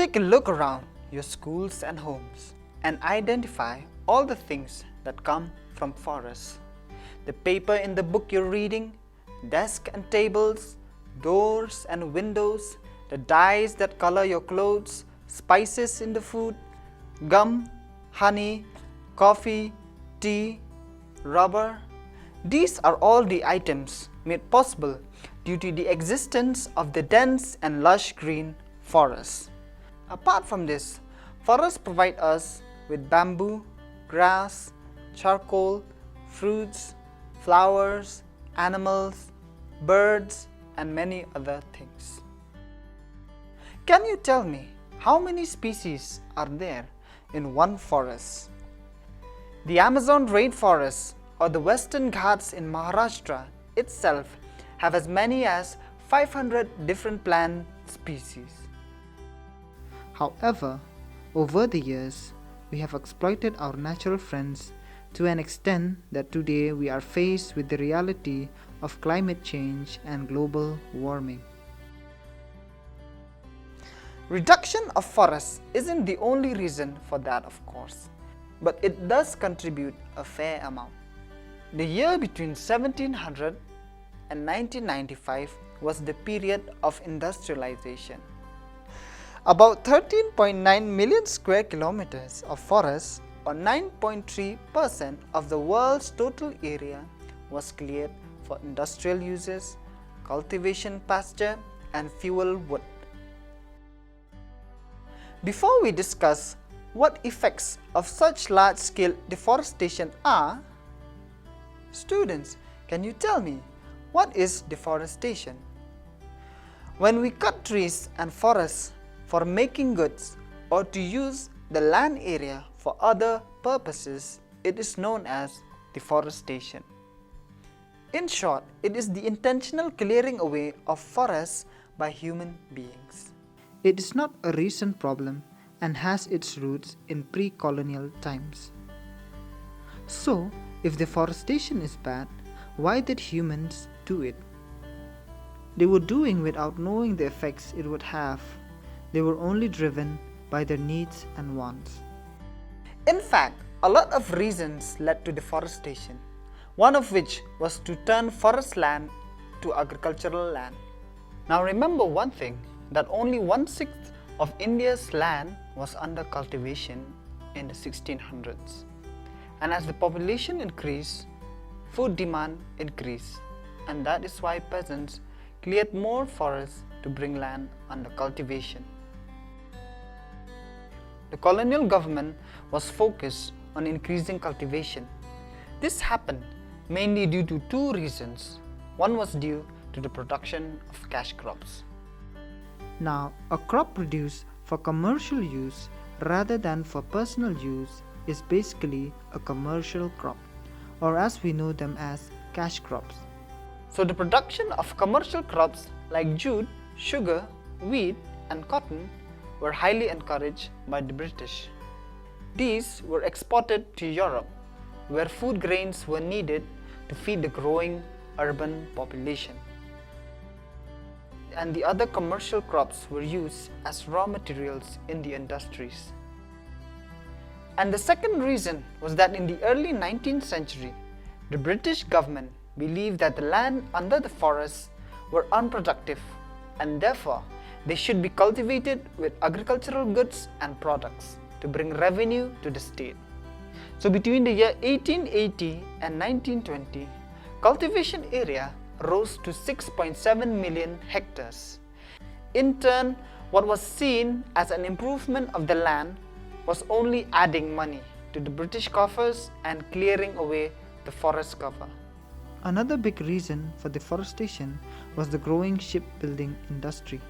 Take a look around your schools and homes and identify all the things that come from forests. The paper in the book you're reading, desks and tables, doors and windows, the dyes that color your clothes, spices in the food, gum, honey, coffee, tea, rubber. These are all the items made possible due to the existence of the dense and lush green forests. Apart from this, forests provide us with bamboo, grass, charcoal, fruits, flowers, animals, birds, and many other things. Can you tell me how many species are there in one forest? The Amazon rainforest or the Western Ghats in Maharashtra itself have as many as 500 different plant species. However, over the years, we have exploited our natural friends to an extent that today we are faced with the reality of climate change and global warming. Reduction of forests isn't the only reason for that, of course, but it does contribute a fair amount. The year between 1700 and 1995 was the period of industrialization. About 13.9 million square kilometers of forest, or 9.3% of the world's total area, was cleared for industrial uses, cultivation, pasture, and fuel wood. Before we discuss what effects of such large-scale deforestation are, students, can you tell me what is deforestation? When we cut trees and forests for making goods or to use the land area for other purposes, it is known as deforestation. In short, it is the intentional clearing away of forests by human beings. It is not a recent problem and has its roots in pre-colonial times. So, if deforestation is bad, why did humans do it? They were doing without knowing the effects it would have. They were only driven by their needs and wants. In fact, a lot of reasons led to deforestation, one of which was to turn forest land to agricultural land. Now remember one thing, that only 1/6 of India's land was under cultivation in the 1600s. And as the population increased, food demand increased, and that is why peasants cleared more forests to bring land under cultivation. The colonial government was focused on increasing cultivation. This happened mainly due to two reasons. One was due to the production of cash crops. Now, a crop produced for commercial use rather than for personal use is basically a commercial crop, or as we know them as cash crops. So the production of commercial crops like jute, sugar, wheat, and cotton were highly encouraged by the British. These were exported to Europe, where food grains were needed to feed the growing urban population. And the other commercial crops were used as raw materials in the industries. And the second reason was that in the early 19th century, the British government believed that the land under the forests were unproductive and therefore they should be cultivated with agricultural goods and products to bring revenue to the state. So between the year 1880 and 1920, cultivation area rose to 6.7 million hectares. In turn, what was seen as an improvement of the land was only adding money to the British coffers and clearing away the forest cover. Another big reason for deforestation was the growing shipbuilding industry.